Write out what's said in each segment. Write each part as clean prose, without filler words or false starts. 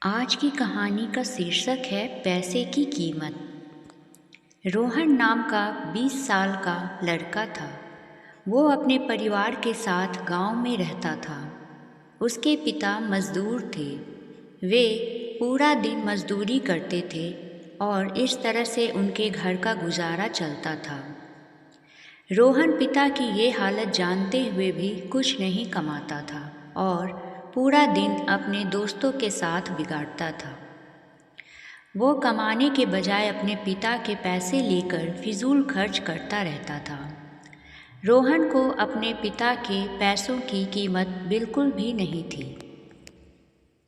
आज की कहानी का शीर्षक है पैसे की कीमत। रोहन नाम का 20 साल का लड़का था। वो अपने परिवार के साथ गांव में रहता था। उसके पिता मजदूर थे। वे पूरा दिन मजदूरी करते थे और इस तरह से उनके घर का गुजारा चलता था। रोहन पिता की ये हालत जानते हुए भी कुछ नहीं कमाता था और पूरा दिन अपने दोस्तों के साथ बिगाड़ता था। वो कमाने के बजाय अपने पिता के पैसे लेकर फिजूल खर्च करता रहता था। रोहन को अपने पिता के पैसों की कीमत बिल्कुल भी नहीं थी।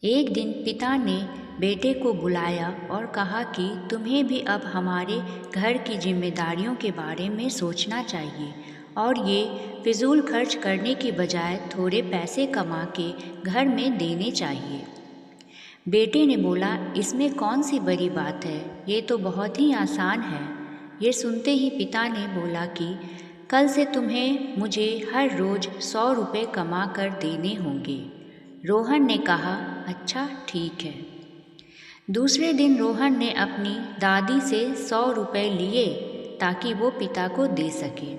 एक दिन पिता ने बेटे को बुलाया और कहा कि तुम्हें भी अब हमारे घर की जिम्मेदारियों के बारे में सोचना चाहिए और ये फिजूल खर्च करने के बजाय थोड़े पैसे कमा के घर में देने चाहिए। बेटे ने बोला, इसमें कौन सी बड़ी बात है, ये तो बहुत ही आसान है। ये सुनते ही पिता ने बोला कि कल से तुम्हें मुझे हर रोज़ 100 रुपये कमा कर देने होंगे। रोहन ने कहा, अच्छा ठीक है। दूसरे दिन रोहन ने अपनी दादी से 100 रुपये लिए ताकि वो पिता को दे सके।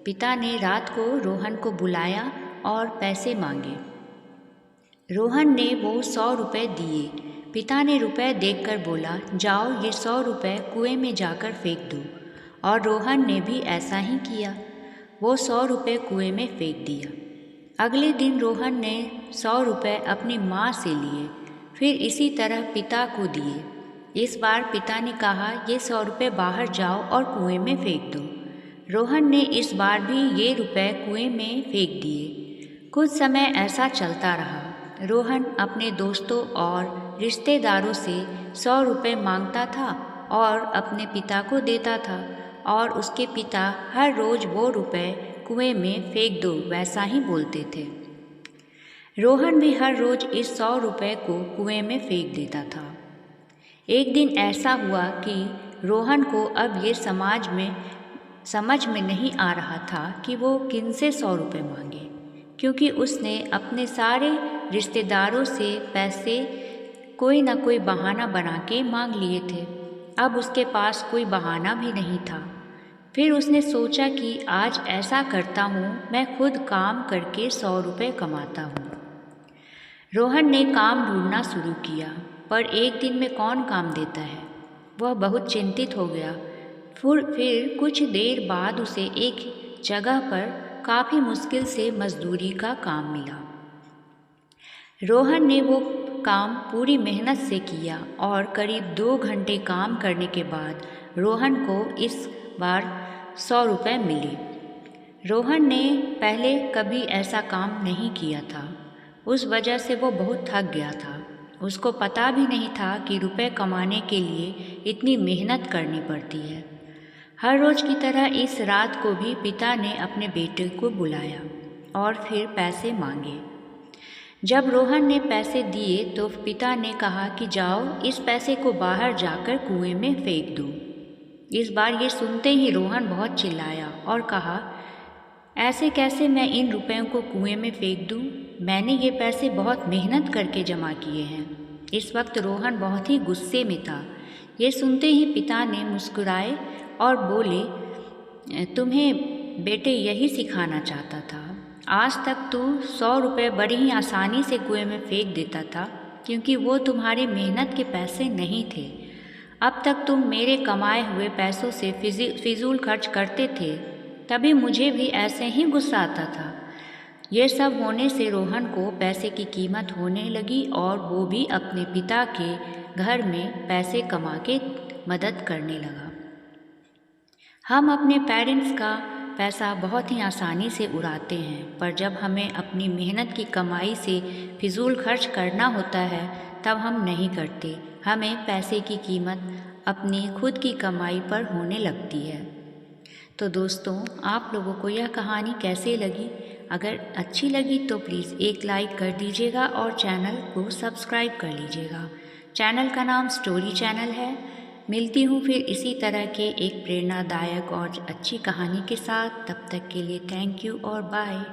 पिता ने रात को रोहन को बुलाया और पैसे मांगे। रोहन ने वो 100 रुपये दिए। पिता ने रुपए देखकर बोला, जाओ ये 100 रुपये कुएं में जाकर फेंक दो। और रोहन ने भी ऐसा ही किया। वो 100 रुपये कुएं में फेंक दिया। अगले दिन रोहन ने 100 रुपये अपनी माँ से लिए, फिर इसी तरह पिता को दिए। इस बार पिता ने कहा, ये 100 रुपये बाहर जाओ और कुएं में फेंक दो। रोहन ने इस बार भी ये रुपए कुएं में फेंक दिए। कुछ समय ऐसा चलता रहा। रोहन अपने दोस्तों और रिश्तेदारों से 100 रुपये मांगता था और अपने पिता को देता था और उसके पिता हर रोज़ वो रुपए कुएं में फेंक दो वैसा ही बोलते थे। रोहन भी हर रोज़ इस 100 रुपये को कुएं में फेंक देता था। एक दिन ऐसा हुआ कि रोहन को अब ये समझ में नहीं आ रहा था कि वो किन से 100 रुपये मांगे, क्योंकि उसने अपने सारे रिश्तेदारों से पैसे कोई ना कोई बहाना बना के मांग लिए थे। अब उसके पास कोई बहाना भी नहीं था। फिर उसने सोचा कि आज ऐसा करता हूँ, मैं खुद काम करके 100 रुपये कमाता हूँ। रोहन ने काम ढूंढना शुरू किया, पर एक दिन में कौन काम देता है। वह बहुत चिंतित हो गया। फिर कुछ देर बाद उसे एक जगह पर काफ़ी मुश्किल से मजदूरी का काम मिला। रोहन ने वो काम पूरी मेहनत से किया और करीब 2 घंटे काम करने के बाद रोहन को इस बार 100 रुपये मिले। रोहन ने पहले कभी ऐसा काम नहीं किया था। उस वजह से वो बहुत थक गया था। उसको पता भी नहीं था कि रुपए कमाने के लिए इतनी मेहनत करनी पड़ती है। हर रोज़ की तरह इस रात को भी पिता ने अपने बेटे को बुलाया और फिर पैसे मांगे। जब रोहन ने पैसे दिए तो पिता ने कहा कि जाओ इस पैसे को बाहर जाकर कुएं में फेंक दो। इस बार ये सुनते ही रोहन बहुत चिल्लाया और कहा, ऐसे कैसे मैं इन रुपयों को कुएं में फेंक दूं? मैंने ये पैसे बहुत मेहनत करके जमा किए हैं। इस वक्त रोहन बहुत ही गुस्से में था। ये सुनते ही पिता ने मुस्कुराए और बोले, तुम्हें बेटे यही सिखाना चाहता था। आज तक तू 100 रुपये बड़ी ही आसानी से कुएं में फेंक देता था, क्योंकि वो तुम्हारे मेहनत के पैसे नहीं थे। अब तक तुम मेरे कमाए हुए पैसों से फिजूल खर्च करते थे, तभी मुझे भी ऐसे ही गुस्सा आता था। यह सब होने से रोहन को पैसे की कीमत होने लगी और वो भी अपने पिता के घर में पैसे कमा के मदद करने लगा। हम अपने पेरेंट्स का पैसा बहुत ही आसानी से उड़ाते हैं, पर जब हमें अपनी मेहनत की कमाई से फिजूल खर्च करना होता है तब हम नहीं करते। हमें पैसे की कीमत अपनी खुद की कमाई पर होने लगती है। तो दोस्तों, आप लोगों को यह कहानी कैसे लगी? अगर अच्छी लगी तो प्लीज़ एक लाइक कर दीजिएगा और चैनल को सब्सक्राइब कर लीजिएगा। चैनल का नाम स्टोरी चैनल है। मिलती हूँ फिर इसी तरह के एक प्रेरणादायक और अच्छी कहानी के साथ। तब तक के लिए थैंक यू और बाय।